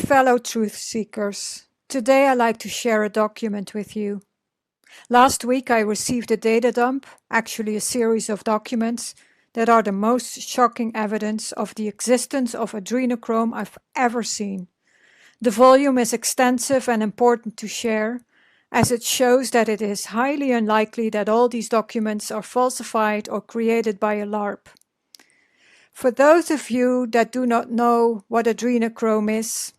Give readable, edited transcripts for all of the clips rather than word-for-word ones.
fellow truth seekers, today I'd like to share a document with you. Last week I received a data dump, actually a series of documents, that are the most shocking evidence of the existence of adrenochrome I've ever seen. The volume is extensive and important to share, as it shows that it is highly unlikely that all these documents are falsified or created by a LARP. For those of you that do not know what adrenochrome is,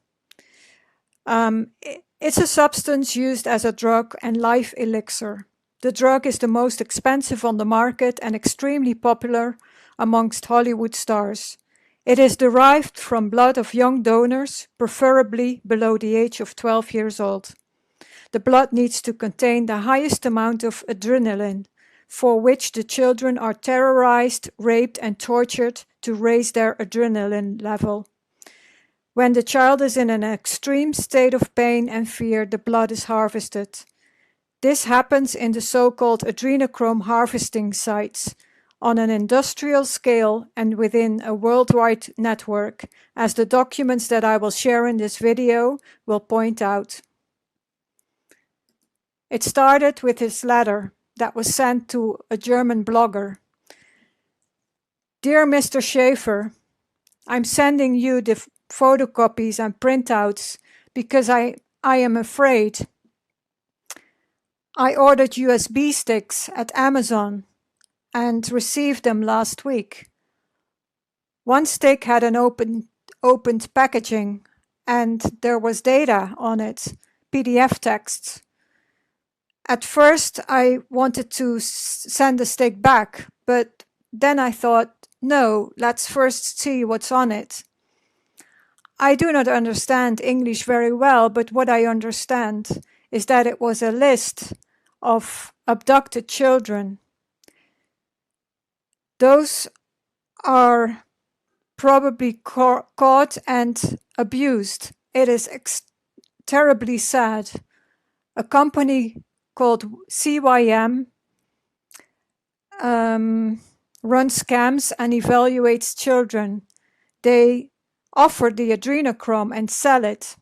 it's a substance used as a drug and life elixir. The drug is the most expensive on the market and extremely popular amongst Hollywood stars. It is derived from blood of young donors, preferably below the age of 12 years old. The blood needs to contain the highest amount of adrenaline, for which the children are terrorized, raped, and tortured to raise their adrenaline level. When the child is in an extreme state of pain and fear, the blood is harvested. This happens in the so-called adrenochrome harvesting sites, on an industrial scale and within a worldwide network, as the documents that I will share in this video will point out. It started with this letter that was sent to a German blogger. Dear Mr. Schaefer, I'm sending you the photocopies and printouts because I am afraid. I ordered USB sticks at Amazon and received them last week. One stick had an opened packaging and there was data on it, PDF texts. At first I wanted to send the stick back, but then I thought, no, let's first see what's on it. I do not understand English very well, but what I understand is that it was a list of abducted children. Those are probably caught and abused. It is terribly sad. A company called CYM runs scams and evaluates children. They offer the adrenochrome and sell it.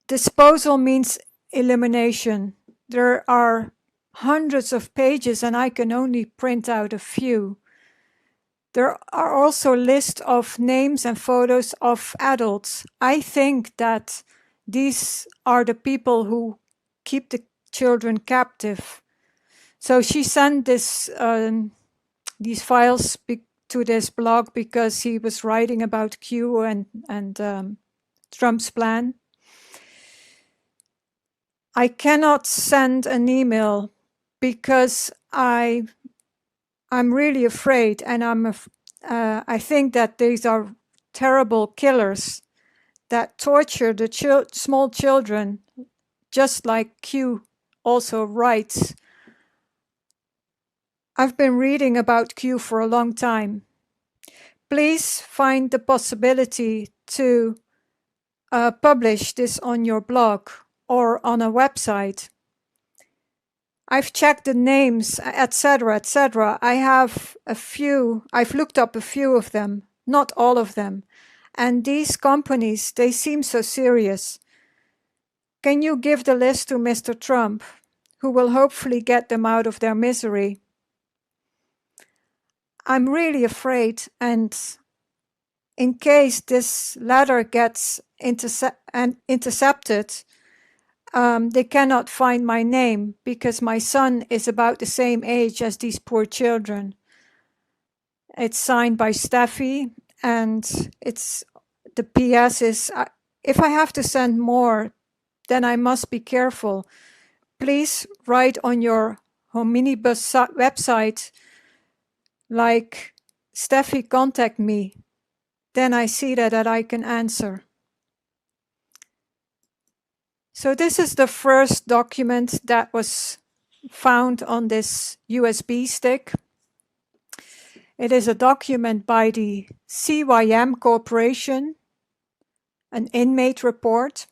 Disposal means elimination. There are hundreds of pages and I can only print out a few. There are also lists of names and photos of adults. I think that these are the people who keep the children captive. So she sent these files to this blog because he was writing about Q and Trump's plan. I cannot send an email because I'm really afraid, and I think that these are terrible killers that torture the small children, just like Q also writes. I've been reading about Q for a long time. Please find the possibility to publish this on your blog or on a website. I've checked the names, etc., etc. I've looked up a few of them, not all of them. And these companies, they seem so serious. Can you give the list to Mr. Trump, who will hopefully get them out of their misery? I'm really afraid, and in case this letter gets intercepted, they cannot find my name because my son is about the same age as these poor children. It's signed by Steffi, and the PS is, if I have to send more, then I must be careful. Please write on your Hominibus website, like, Steffi, contact me. Then I see that I can answer. So this is the first document that was found on this USB stick. It is a document by the CYM Corporation, an inmate report.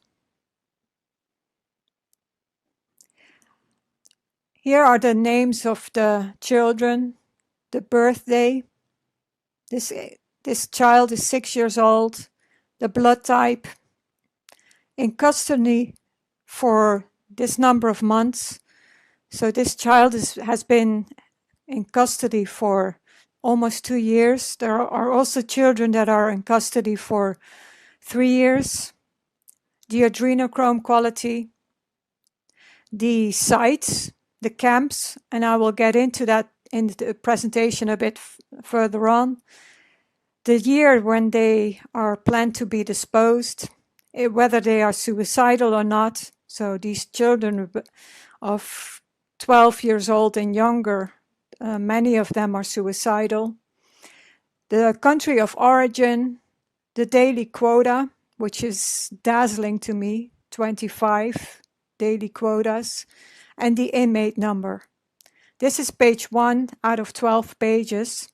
Here are the names of the children, the birthday. This This child is 6 years old. The blood type, in custody for this number of months. So this child has been in custody for almost 2 years. There are also children that are in custody for 3 years. The adrenochrome quality, the sites, the camps, and I will get into that in the presentation a bit further on. The year when they are planned to be disposed, whether they are suicidal or not. So these children of 12 years old and younger, many of them are suicidal. The country of origin, the daily quota, which is dazzling to me, 25 daily quotas, and the inmate number. This is page 1 out of 12 pages,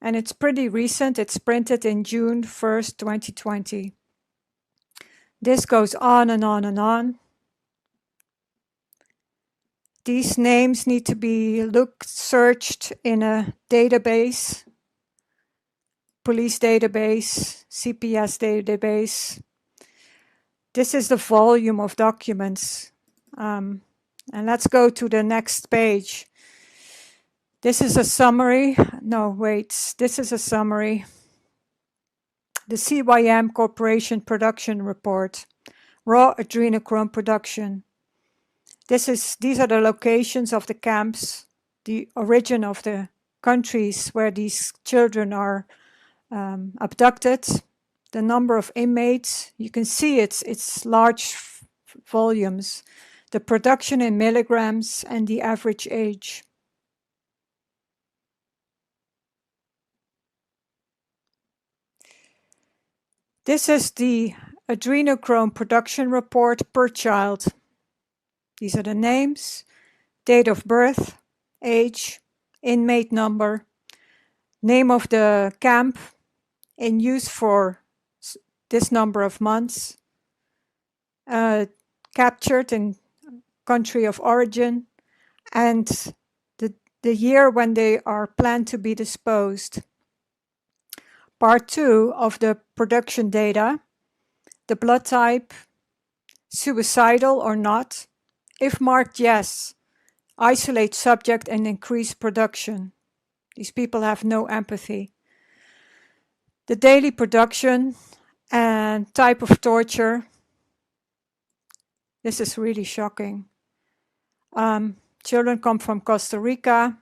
and it's pretty recent. It's printed in June 1st, 2020. This goes on and on and on. These names need to be searched in a database, police database, CPS database. This is the volume of documents. And let's go to the next page. This is a summary. No, wait, this is a summary. The CYM Corporation Production Report, raw adrenochrome production. These are the locations of the camps, the origin of the countries where these children are abducted, the number of inmates. You can see it's large volumes, the production in milligrams, and the average age. This is the adrenochrome production report per child. These are the names, date of birth, age, inmate number, name of the camp in use for this number of months, captured in country of origin, and the year when they are planned to be disposed. Part 2 of the production data, the blood type, suicidal or not. If marked yes, isolate subject and increase production. These people have no empathy. The daily production and type of torture. This is really shocking. Children come from Costa Rica,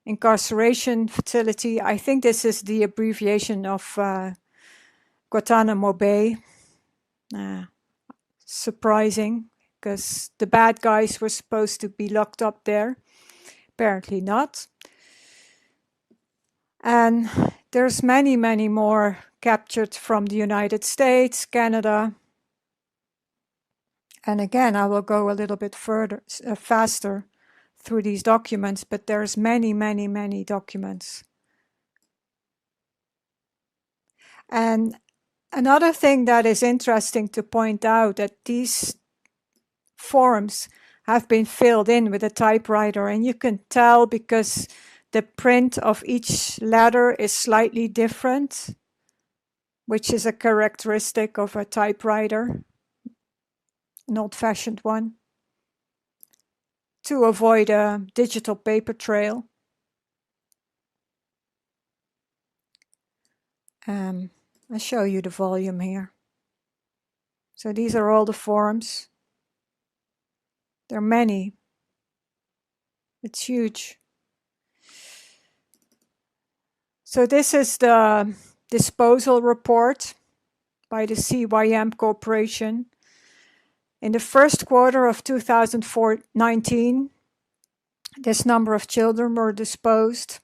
incarceration facility. I think this is the abbreviation of Guantanamo Bay. Surprising, because the bad guys were supposed to be locked up there. Apparently not. And there's many, many more captured from the United States, Canada. And again, I will go a little bit faster through these documents, but there's many, many, many documents. And another thing that is interesting to point out, that these forms have been filled in with a typewriter, and you can tell because the print of each letter is slightly different, which is a characteristic of a typewriter, an old-fashioned one, to avoid a digital paper trail. I'll show you the volume here. So these are all the forms. There are many. It's huge. So this is the disposal report by the CYM Corporation. In the first quarter of 2019, this number of children were disposed.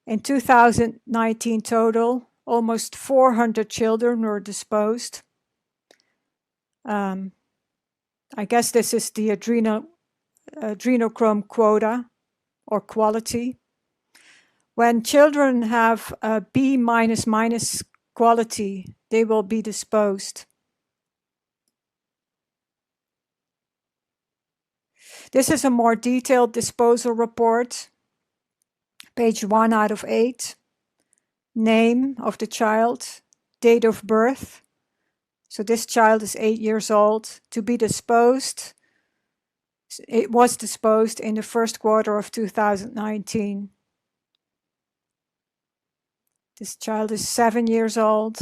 In 2019 total, almost 400 children were disposed. I guess this is the adrenochrome quota or quality. When children have a B quality, they will be disposed. This is a more detailed disposal report, page 1 out of 8. name of the child, date of birth. So this child is 8 years old, to be disposed. It was disposed in the first quarter of 2019. This child is 7 years old.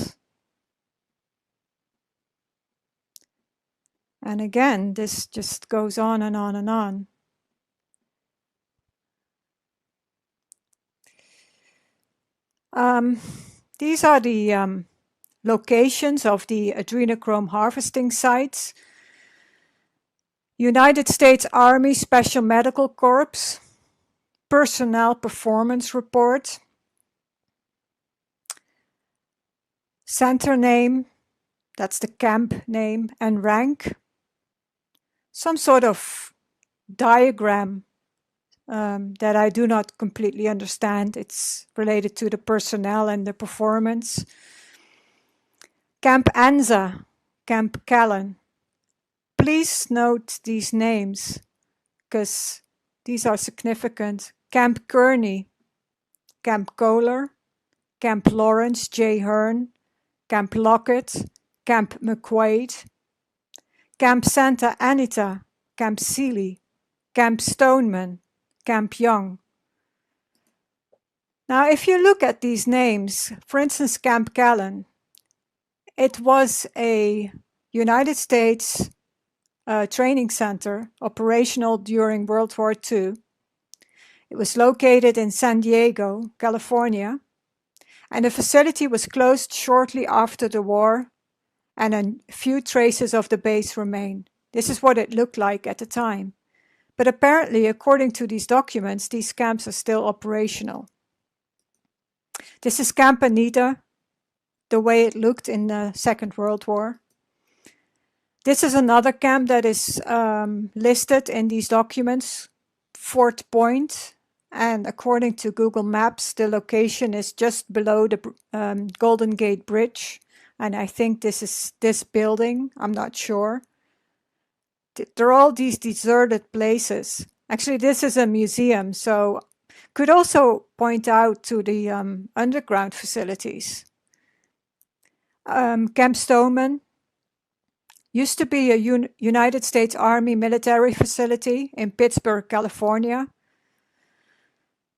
And again, this just goes on and on and on. These are the locations of the adrenochrome harvesting sites. United States Army Special Medical Corps, Personnel Performance Report, center name, that's the camp name, and rank. Some sort of diagram that I do not completely understand. It's related to the personnel and the performance. Camp Anza, Camp Callan. Please note these names because these are significant. Camp Kearney, Camp Kohler, Camp Lawrence J. Hearn, Camp Lockett, Camp McQuaid, Camp Santa Anita, Camp Sealy, Camp Stoneman, Camp Young. Now, if you look at these names, for instance, Camp Callan, it was a United States training center operational during World War II. It was located in San Diego, California, and the facility was closed shortly after the war, and a few traces of the base remain. This is what it looked like at the time. But apparently, according to these documents, these camps are still operational. This is Camp Anita, the way it looked in the Second World War. This is another camp that is listed in these documents, Fort Point, and according to Google Maps, the location is just below the Golden Gate Bridge, and I think this is this building, I'm not sure. There are all these deserted places. Actually, this is a museum, so could also point out to the underground facilities. Camp Stoneman used to be a United States Army military facility in Pittsburgh, California.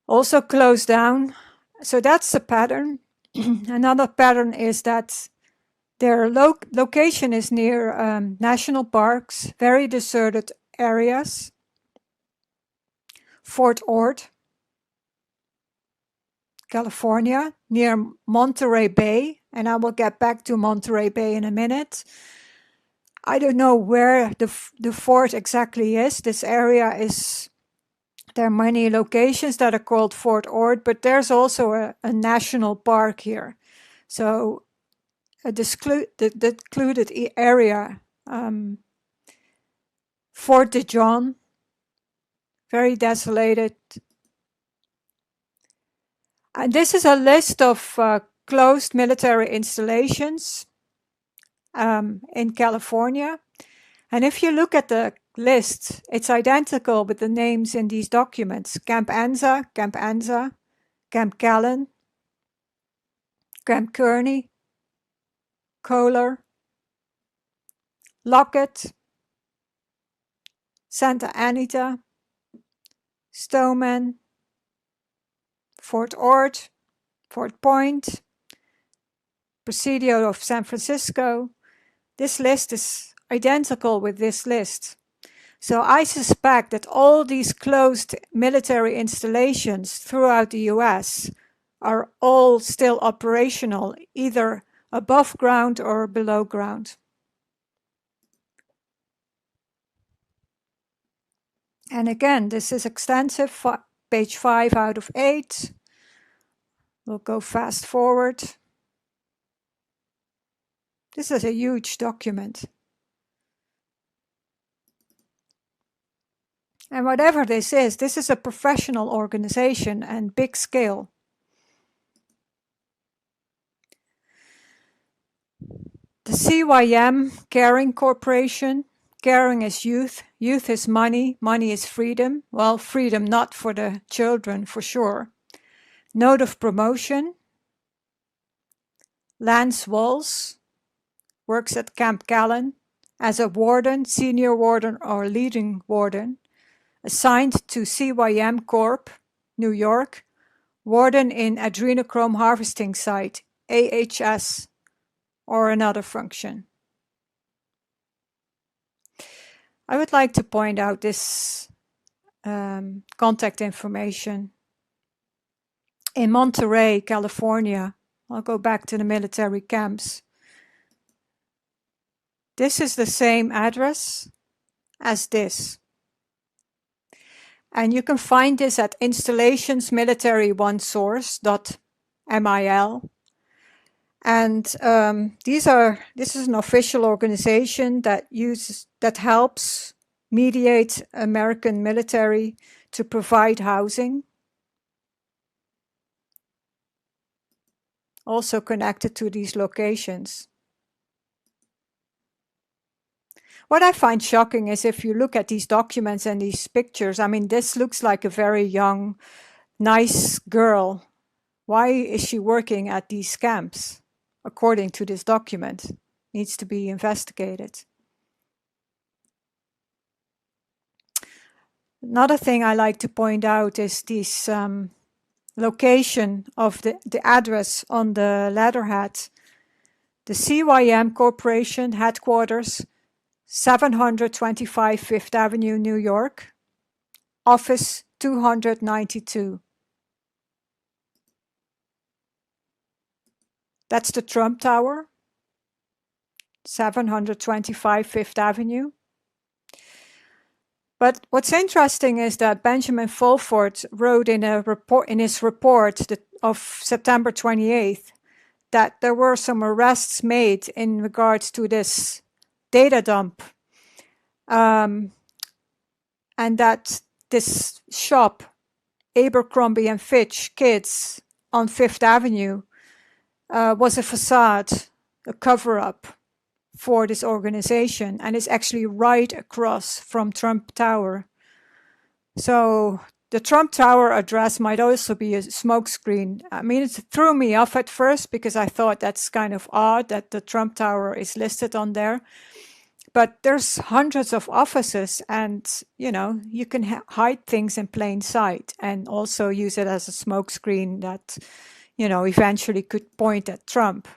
Also closed down. So that's a pattern. Another pattern is that their location is near national parks, very deserted areas. Fort Ord, California, near Monterey Bay, and I will get back to Monterey Bay in a minute. I don't know where the fort exactly is. This area is, there are many locations that are called Fort Ord, but there's also a national park here. So the secluded area, Fort de John, very desolated. And this is a list of closed military installations in California. And if you look at the list, it's identical with the names in these documents. Camp Anza, Camp Callan, Camp Kearney, Kohler, Lockett, Santa Anita, Stoneman, Fort Ord, Fort Point, Presidio of San Francisco. This list is identical with this list. So I suspect that all these closed military installations throughout the US are all still operational, either above ground or below ground. And again, this is extensive, page 5 out of 8. We'll go fast forward. This is a huge document. And whatever this is a professional organization and big scale. The CYM Caring Corporation. Caring is youth. Youth is money. Money is freedom. Well, freedom not for the children, for sure. Note of promotion. Lance Walls works at Camp Callan as a warden, senior warden, or leading warden, assigned to CYM Corp, New York, warden in Adrenochrome harvesting site, AHS, or another function. I would like to point out this contact information. In Monterey, California, I'll go back to the military camps. This is the same address as this. And you can find this at installationsmilitary1source.mil. And this is an official organization that helps mediate American military to provide housing. Also connected to these locations. What I find shocking is if you look at these documents and these pictures, I mean, this looks like a very young, nice girl. Why is she working at these camps? According to this document, needs to be investigated. Another thing I like to point out is this location of the address on the letterhead. The CYM Corporation headquarters, 725 Fifth Avenue, New York, office 292. That's the Trump Tower, 725 Fifth Avenue. But what's interesting is that Benjamin Fulford wrote in his report of September 28th that there were some arrests made in regards to this data dump, and that this shop, Abercrombie and Fitch Kids on Fifth Avenue, was a facade, a cover-up for this organization, and is actually right across from Trump Tower. So the Trump Tower address might also be a smokescreen. I mean, it threw me off at first because I thought that's kind of odd that the Trump Tower is listed on there. But there's hundreds of offices, and you can hide things in plain sight and also use it as a smokescreen that eventually could point at Trump.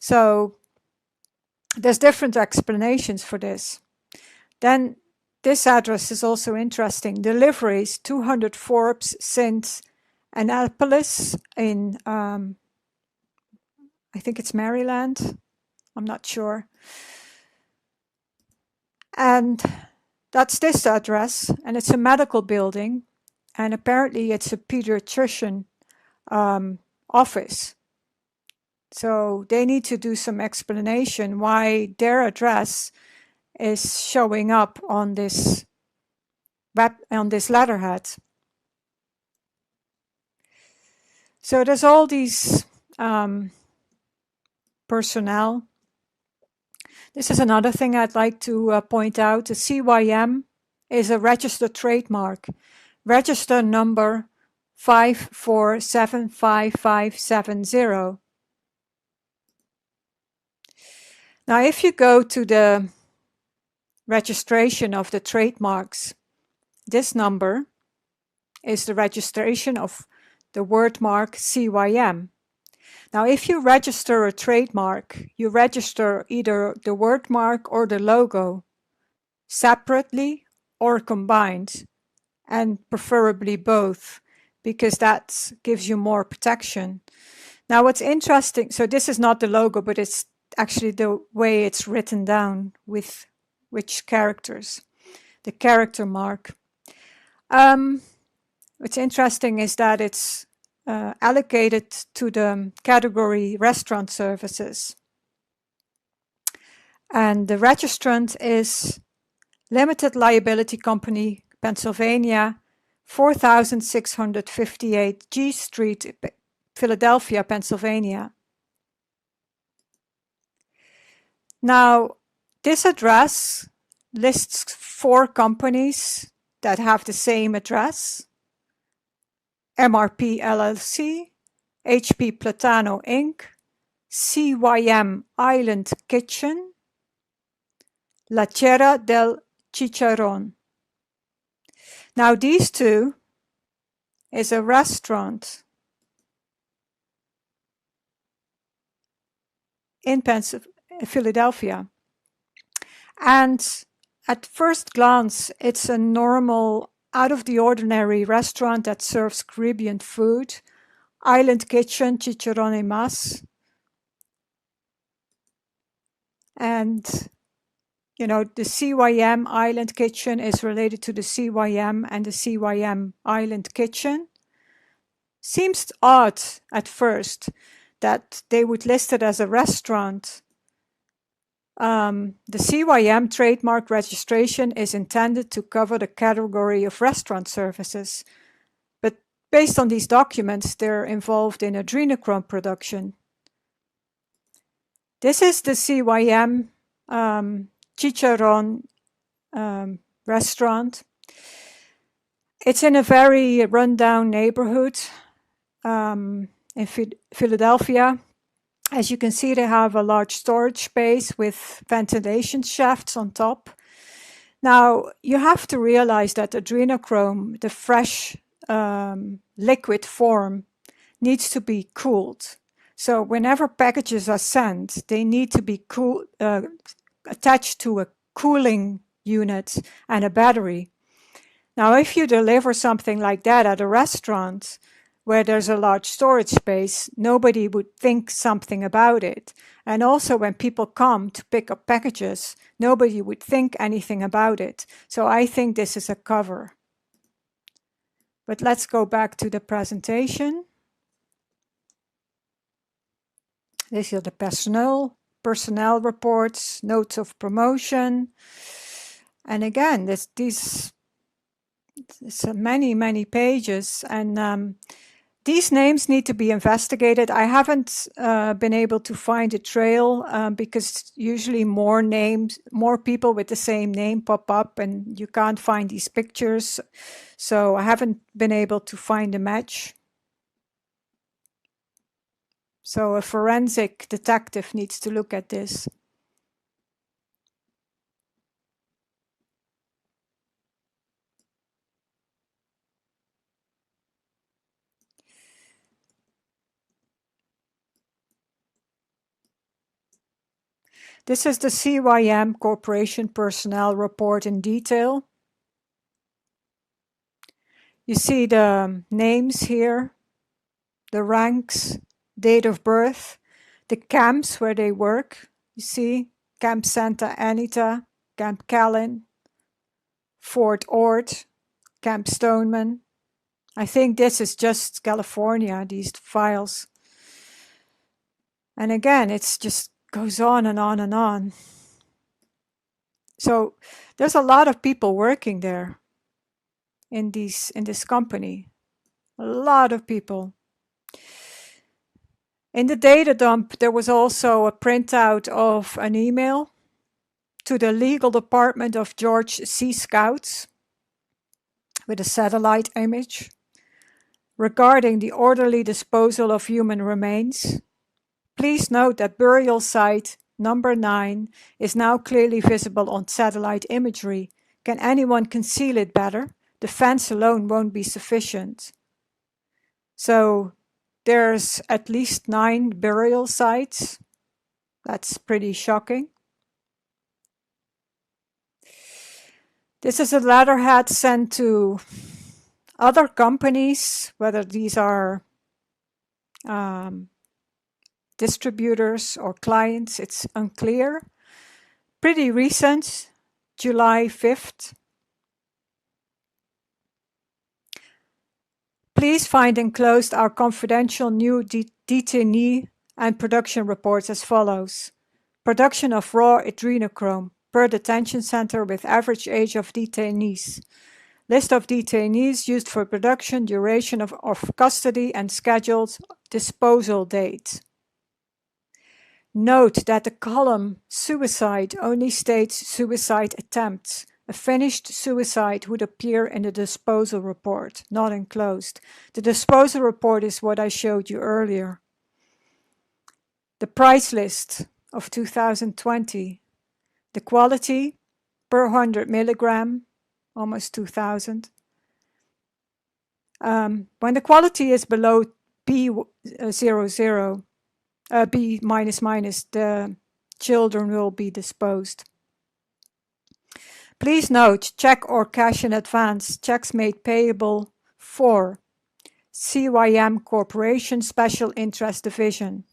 So there's different explanations for this. Then this address is also interesting. Deliveries, 200 Forbes St. Annapolis in, I think it's Maryland. I'm not sure. And that's this address, and it's a medical building, and apparently it's a pediatrician office. So they need to do some explanation why their address is showing up on this letterhead. So there's all these personnel. This is another thing I'd like to point out. The CYM is a registered trademark. Register number 5475570. Now, if you go to the registration of the trademarks, this number is the registration of the word mark CYM. Now, if you register a trademark, you register either the word mark or the logo separately or combined, and preferably both, because that gives you more protection. Now, what's interesting, so this is not the logo, but it's actually the way it's written down with which characters, the character mark. What's interesting is that it's allocated to the category restaurant services. And the registrant is Limited Liability Company, Pennsylvania, 4658 G Street, Philadelphia, Pennsylvania. Now, this address lists 4 companies that have the same address: MRP LLC, HP Platano Inc., CYM Island Kitchen, La Tierra del Chicharrón. Now these two is a restaurant in Philadelphia. And at first glance, it's a normal, out of the ordinary restaurant that serves Caribbean food. Island Kitchen, Chicharrón y Más. And, you know, the CYM Island Kitchen is related to the CYM and the CYM Island Kitchen. Seems odd at first that they would list it as a restaurant. The CYM trademark registration is intended to cover the category of restaurant services, but based on these documents, they're involved in adrenochrome production. This is the CYM Chicharrón restaurant. It's in a very rundown neighborhood in Philadelphia. As you can see, they have a large storage space with ventilation shafts on top. Now, you have to realize that adrenochrome, the fresh liquid form, needs to be cooled. So whenever packages are sent, they need to be attached to a cooling unit and a battery. Now, if you deliver something like that at a restaurant where there's a large storage space, nobody would think something about it. And also when people come to pick up packages, nobody would think anything about it. So I think this is a cover. But let's go back to the presentation. These are the personnel reports, notes of promotion. And again, these many pages, and these names need to be investigated. I haven't been able to find a trail because usually more people with the same name pop up and you can't find these pictures. So I haven't been able to find a match. So a forensic detective needs to look at this. This is the CYM Corporation Personnel Report in detail. You see the names here, the ranks, date of birth, the camps where they work. You see Camp Santa Anita, Camp Callan, Fort Ord, Camp Stoneman. I think this is just California, these files. And again, it's just goes on and on and on. So there's a lot of people working there in this company. A lot of people. In the data dump, there was also a printout of an email to the legal department of George C. Scouts with a satellite image regarding the orderly disposal of human remains. Please note that burial site number 9 is now clearly visible on satellite imagery. Can anyone conceal it better? The fence alone won't be sufficient. So there's at least 9 burial sites. That's pretty shocking. This is a letterhead sent to other companies, whether these are distributors or clients, it's unclear. Pretty recent, July 5th. Please find enclosed our confidential new detainee and production reports as follows. Production of raw adrenochrome per detention center with average age of detainees. List of detainees used for production, duration of custody, and scheduled disposal date. Note that the column suicide only states suicide attempts. A finished suicide would appear in the disposal report, not enclosed. The disposal report is what I showed you earlier. the price list of 2020, the quality per 100 milligram, almost 2000. When the quality is below B00, B minus minus, the children will be disposed. Please note, check or cash in advance, checks made payable for CYM Corporation Special Interest Division.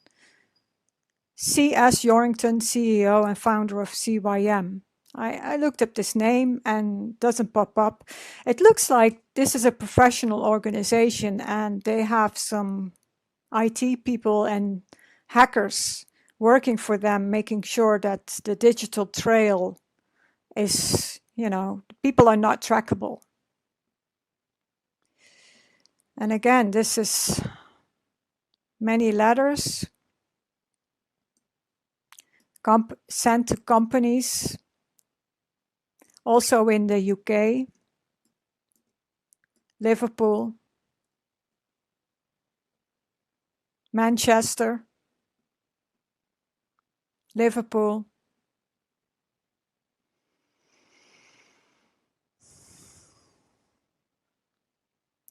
C.S. Yorrington, CEO and founder of CYM. I looked up this name and doesn't pop up. It looks like this is a professional organization and they have some IT people and hackers working for them, making sure that the digital trail is, people are not trackable. And again, this is many letters sent to companies, also in the UK, Liverpool, Manchester, Liverpool.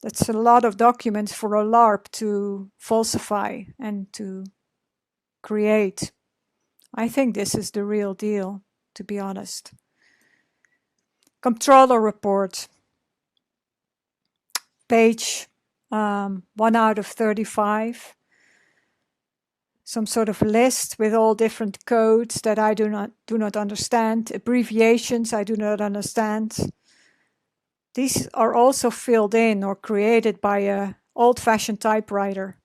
That's a lot of documents for a LARP to falsify and to create. I think this is the real deal, to be honest. Controller report. Page 1 out of 35. Some sort of list with all different codes that I do not understand. Abbreviations I do not understand. These are also filled in or created by an old-fashioned typewriter.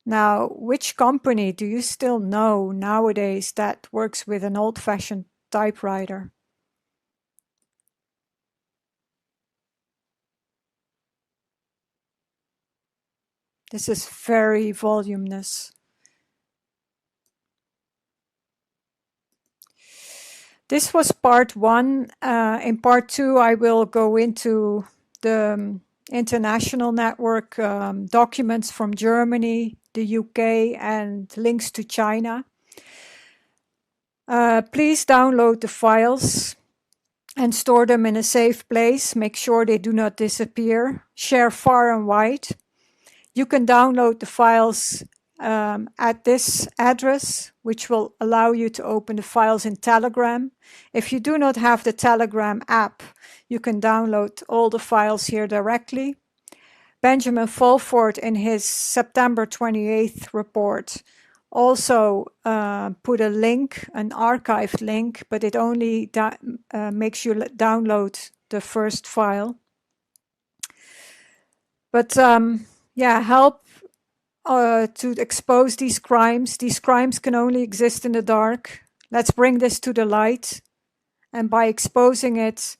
Now, which company do you still know nowadays that works with an old-fashioned typewriter? This is very voluminous. This was part 1. In part 2, I will go into the international network, documents from Germany, the UK, and links to China. Please download the files and store them in a safe place. Make sure they do not disappear. Share far and wide. You can download the files at this address, which will allow you to open the files in Telegram. If you do not have the Telegram app, you can download all the files here directly. Benjamin Fulford, in his September 28th report, also put a link, an archived link, but it only makes you download the first file. But yeah, help to expose these crimes. These crimes can only exist in the dark. Let's bring this to the light. And by exposing it,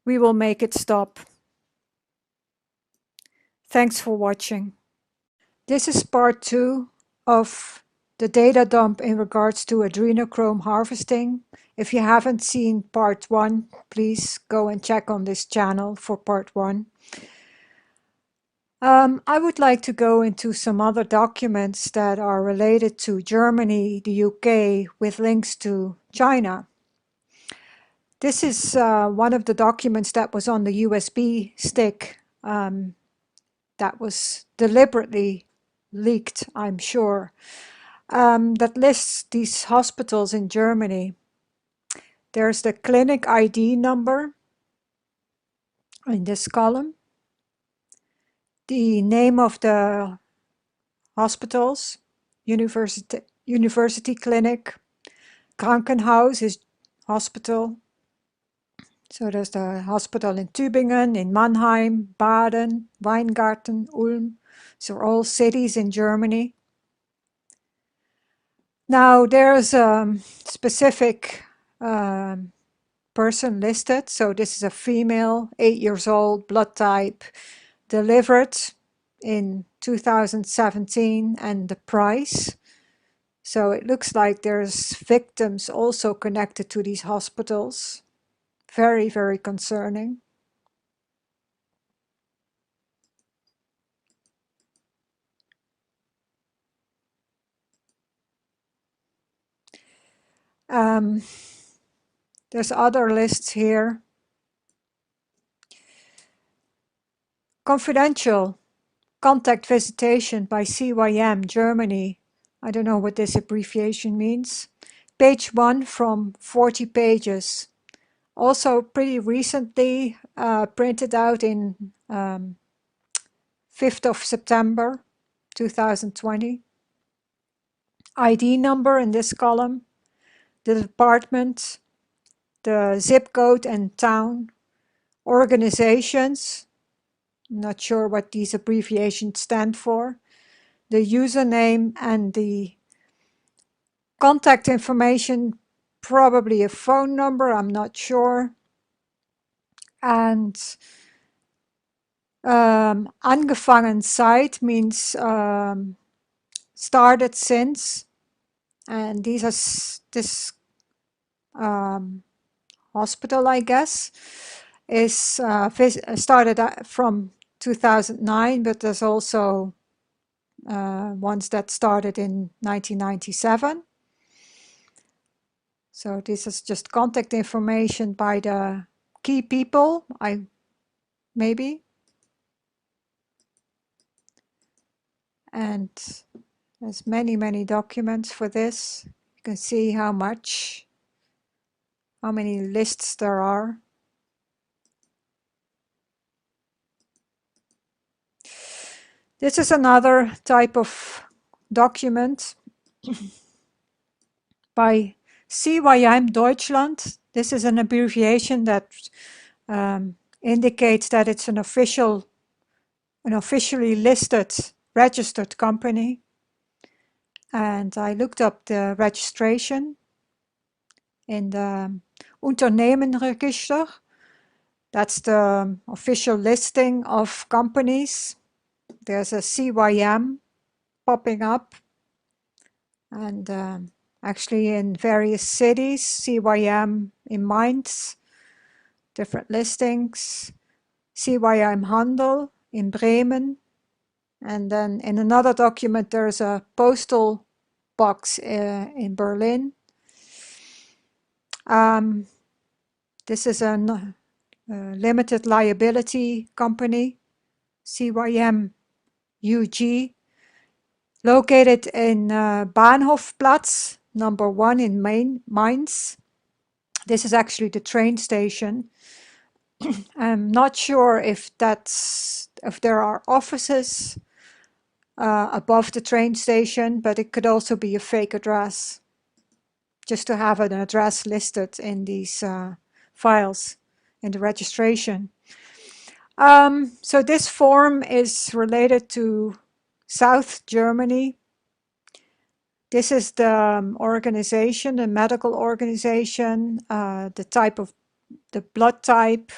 we will make it stop. Thanks for watching. This is part 2 of the data dump in regards to adrenochrome harvesting. If you haven't seen part 1, please go and check on this channel for part 1. I would like to go into some other documents that are related to Germany, the UK, with links to China. This is one of the documents that was on the USB stick that was deliberately leaked, I'm sure, that lists these hospitals in Germany. There's the clinic ID number in this column, the name of the hospitals, University Clinic, Krankenhaus is hospital. So there's the hospital in Tübingen, in Mannheim, Baden, Weingarten, Ulm. These are all cities in Germany. Now there's a specific person listed. So this is a female, 8 years old, blood type, delivered in 2017, and the price. So it looks like there's victims also connected to these hospitals. Very, very concerning. Um, there's other lists here. Confidential. Contact visitation by CYM, Germany. I don't know what this abbreviation means. Page 1 from 40 pages. Also pretty recently printed out in 5th of September 2020. ID number in this column, the department, the zip code and town, organizations, I'm not sure what these abbreviations stand for, the username and the contact information, probably a phone number, I'm not sure, and angefangen seit means started since, and these are this hospital, I guess, is started from 2009, but there's also ones that started in 1997. So this is just contact information by the key people, maybe. And there's many documents for this. You can see how many lists there are. This is another type of document by CYM Deutschland. This is an abbreviation that indicates that it's an officially listed, registered company. And I looked up the registration in the Unternehmenregister. That's the official listing of companies. There's a CYM popping up, and actually in various cities, CYM in Mainz, different listings, CYM Handel in Bremen, and then in another document there's a postal box in Berlin. This is a limited liability company, CYM UG, located in Bahnhofplatz number 1 in Mainz. This is actually the train station. I'm not sure if there are offices above the train station, but it could also be a fake address, just to have an address listed in these files in the registration. So this form is related to South Germany. This is the organization, the medical organization, the type of the blood type,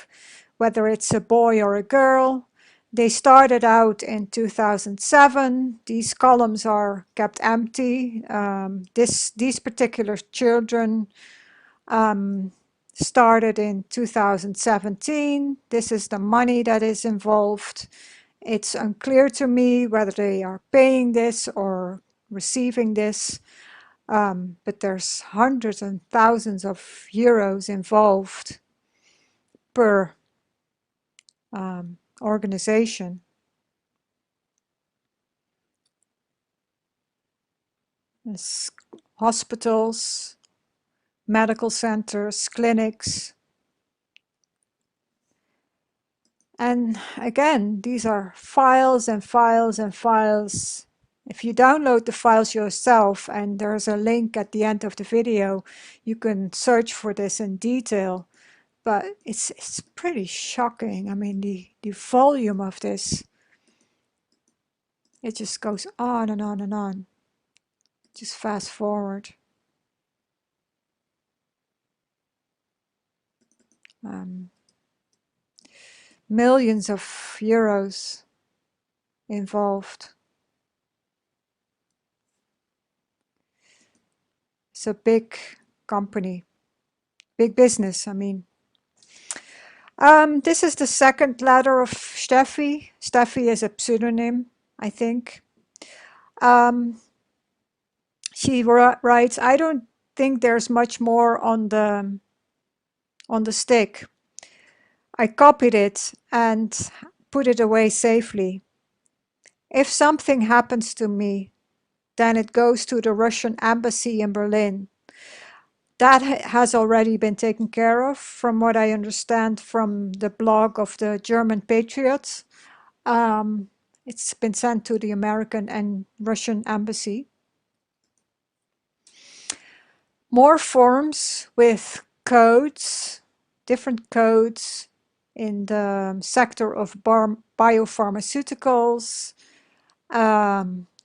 whether it's a boy or a girl. They started out in 2007. These columns are kept empty. These particular children started in 2017. This is the money that is involved. It's unclear to me whether they are paying this or receiving this, but there's hundreds and thousands of euros involved per organization. There's hospitals, medical centers, clinics. And again, these are files and files and files. If you download the files yourself, and there's a link at the end of the video, you can search for this in detail. But it's pretty shocking. I mean, the volume of this, it just goes on and on and on. Just fast forward. Millions of euros involved. It's a big company, big business, I mean. This is the second letter of Steffi. Steffi is a pseudonym, I think. She writes, I don't think there's much more on the stick. I copied it and put it away safely. If something happens to me, then it goes to the Russian embassy in Berlin. That has already been taken care of, from what I understand from the blog of the German Patriots. It's been sent to the American and Russian embassy. More forms with codes, different codes in the sector of biopharmaceuticals,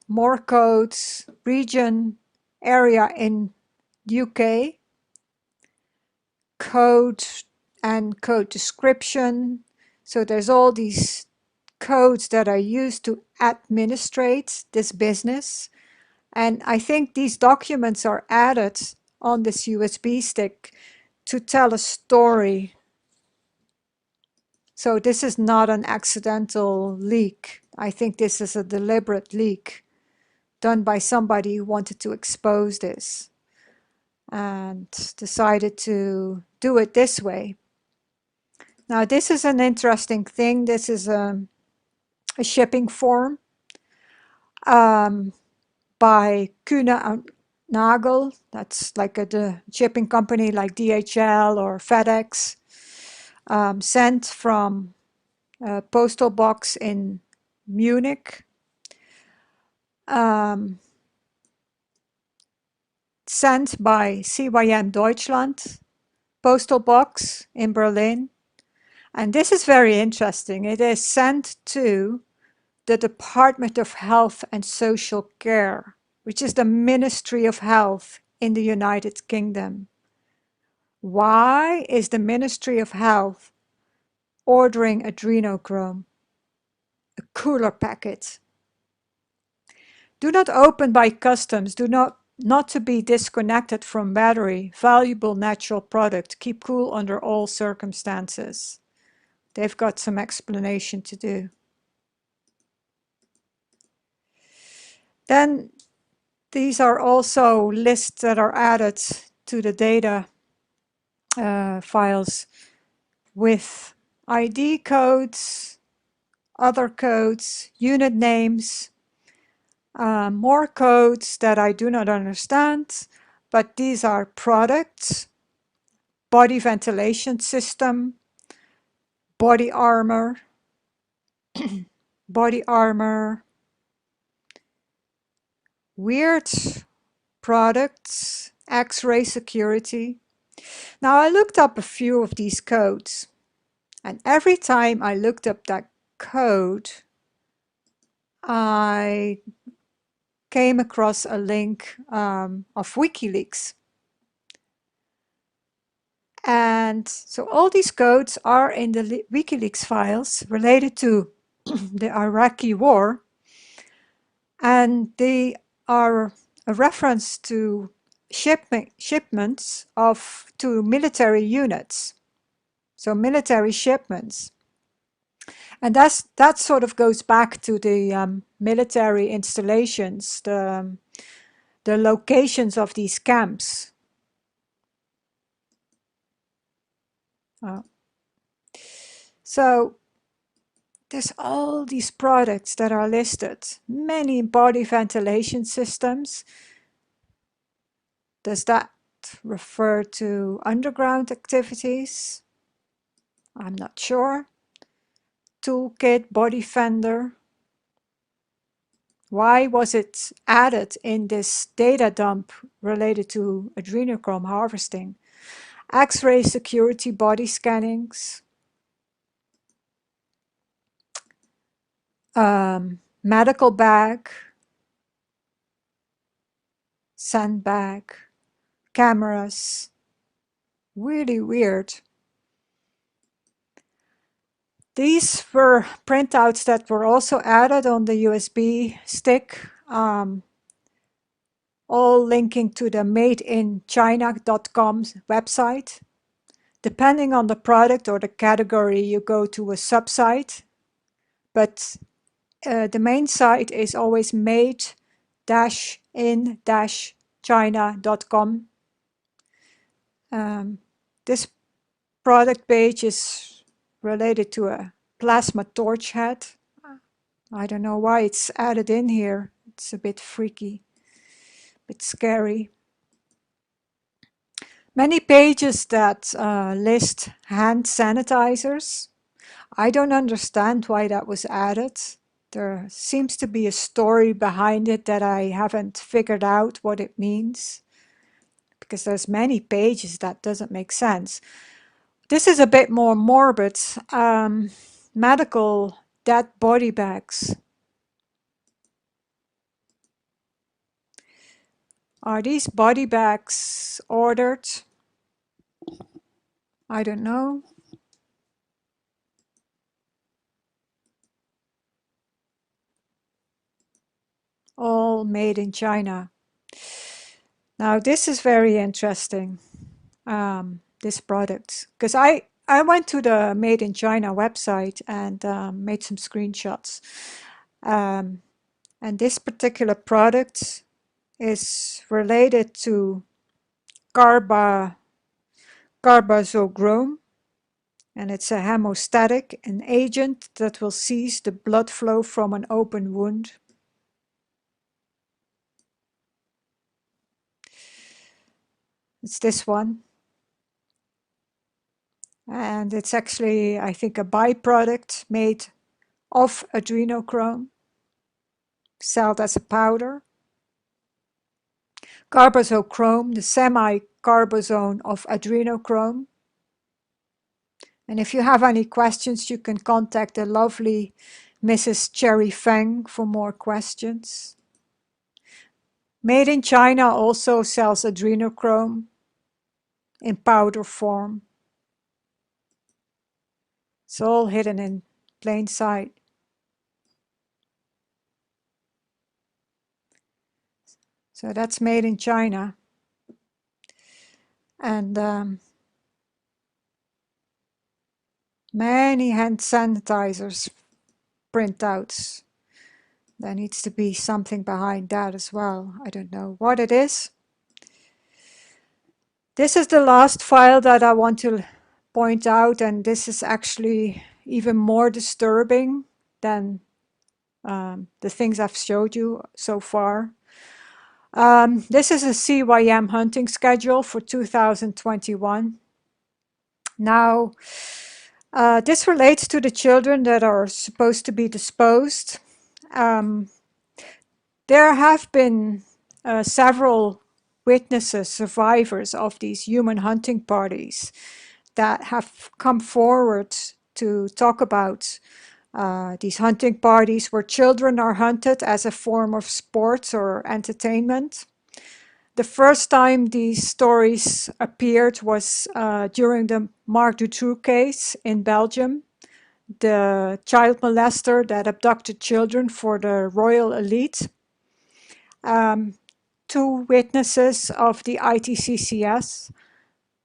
more codes, region, area in UK, code and code description. So there's all these codes that are used to administrate this business. And I think these documents are added on this USB stick to tell a story. So this is not an accidental leak. I think this is a deliberate leak done by somebody who wanted to expose this and decided to do it this way. Now this is an interesting thing. This is a shipping form by Kühne and Nagel. That's like the shipping company like DHL or FedEx. Sent from a postal box in Munich. Sent by CYM Deutschland, postal box in Berlin. And this is very interesting. It is sent to the Department of Health and Social Care, which is the Ministry of Health in the United Kingdom. Why is the Ministry of Health ordering adrenochrome, a cooler packet? Do not open by customs. Do not to be disconnected from battery. Valuable natural product. Keep cool under all circumstances. They've got some explanation to do. Then these are also lists that are added to the data files with ID codes, other codes, unit names, more codes that I do not understand, but these are products, body ventilation system, body armor, body armor, weird products, X-ray security. Now I looked up a few of these codes, and every time I looked up that code, I came across a link of WikiLeaks. And so all these codes are in the WikiLeaks files related to the Iraqi war, and they are a reference to shipments to military units, so military shipments. And that sort of goes back to the military installations, the locations of these camps. So there's all these products that are listed, many body ventilation systems. Does that refer to underground activities? I'm not sure. Toolkit, body fender. Why was it added in this data dump related to adrenochrome harvesting? X-ray security body scannings. Medical bag. Sandbag. Cameras. Really weird. These were printouts that were also added on the USB stick, all linking to the madeinchina.com website. Depending on the product or the category, you go to a subsite, but the main site is always made-in-china.com. This product page is related to a plasma torch head. I don't know why it's added in here. It's a bit freaky, a bit scary. Many pages that list hand sanitizers. I don't understand why that was added. There seems to be a story behind it that I haven't figured out what it means, because there's many pages that doesn't make sense. This is a bit more morbid. Medical dead body bags. Are these body bags ordered? I don't know. All made in China. Now this is very interesting, this product, because I went to the Made in China website and made some screenshots. And this particular product is related to carbazochrome, and it's a hemostatic, an agent that will cease the blood flow from an open wound. It's this one. And it's actually, I think, a byproduct made of adrenochrome, sold as a powder. Carbazochrome, the semi-carbazone of adrenochrome. And if you have any questions, you can contact the lovely Mrs. Cherry Feng for more questions. Made in China also sells adrenochrome in powder form. It's all hidden in plain sight. So that's made in China. And many hand sanitizers printouts. There needs to be something behind that as well. I don't know what it is. This is the last file that I want to point out, and this is actually even more disturbing than the things I've showed you so far. This is a CYM hunting schedule for 2021. Now, this relates to the children that are supposed to be disposed. There have been several witnesses, survivors of these human hunting parties that have come forward to talk about these hunting parties where children are hunted as a form of sport or entertainment. The first time these stories appeared was during the Marc Dutroux case in Belgium, the child molester that abducted children for the royal elite. Two witnesses of the ITCCS,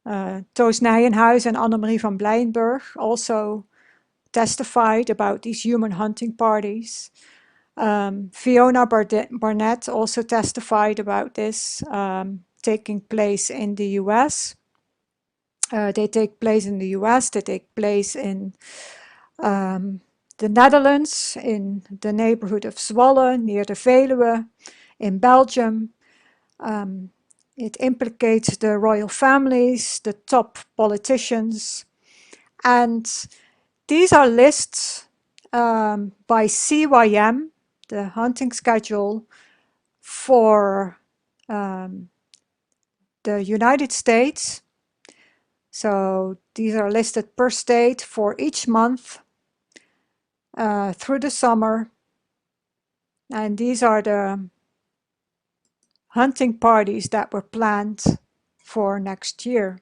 Toos Nijenhuis and Annemarie van Blijenburg, also testified about these human hunting parties. Fiona Barnett also testified about this taking place in the US. They take place in the US, they take place in the Netherlands, in the neighborhood of Zwolle, near the Veluwe, in Belgium. It implicates the royal families, the top politicians, and these are lists by CYM, the hunting schedule for the United States. So these are listed per state for each month through the summer. And these are the hunting parties that were planned for next year.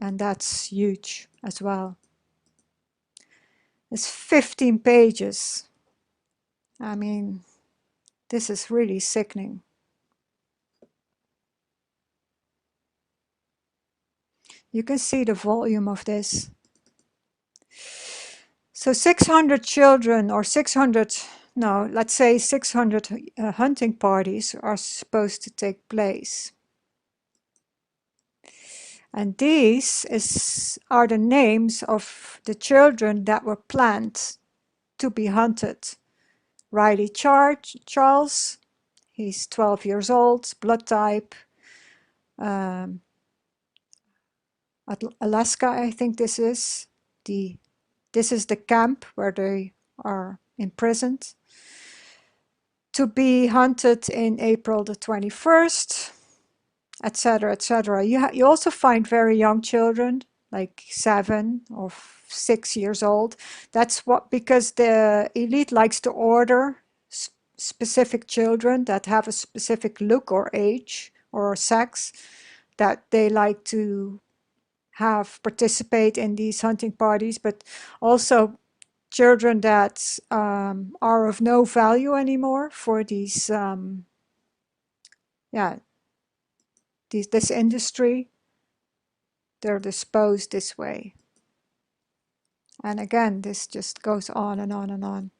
And that's huge as well. It's 15 pages. I mean, this is really sickening. You can see the volume of this. So 600 children, or 600, no, let's say 600 hunting parties are supposed to take place. And are the names of the children that were planned to be hunted. Riley Charles, he's 12 years old, blood type, um, Alaska, I think this is. This is the camp where they are imprisoned. To be hunted in April the 21st, etc., etc. You also find very young children, like 7 or 6 years old. That's because the elite likes to order specific children that have a specific look or age or sex that they like to have participate in these hunting parties, but also children that are of no value anymore for these yeah this industry. They're disposed this way. And again, this just goes on and on and on.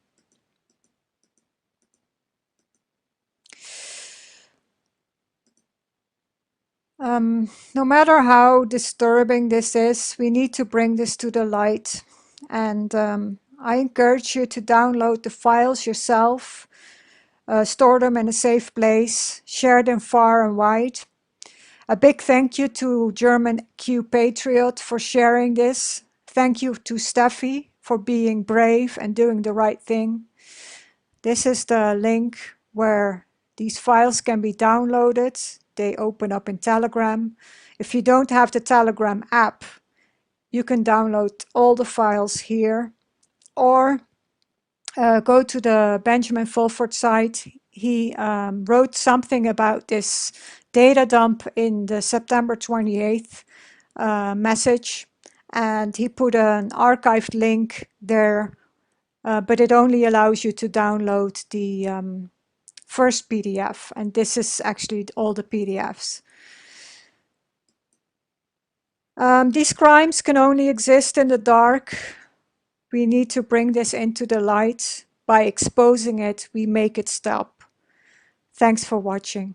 No matter how disturbing this is, we need to bring this to the light. And I encourage you to download the files yourself, store them in a safe place, share them far and wide. A big thank you to German Q Patriot for sharing this. Thank you to Steffi for being brave and doing the right thing. This is the link where these files can be downloaded. They open up in Telegram. If you don't have the Telegram app, you can download all the files here, or go to the Benjamin Fulford site. He wrote something about this data dump in the September 28th message, and he put an archived link there, but it only allows you to download the first PDF, and this is actually all the PDFs. These crimes can only exist in the dark. We need to bring this into the light. By exposing it, we make it stop. Thanks for watching.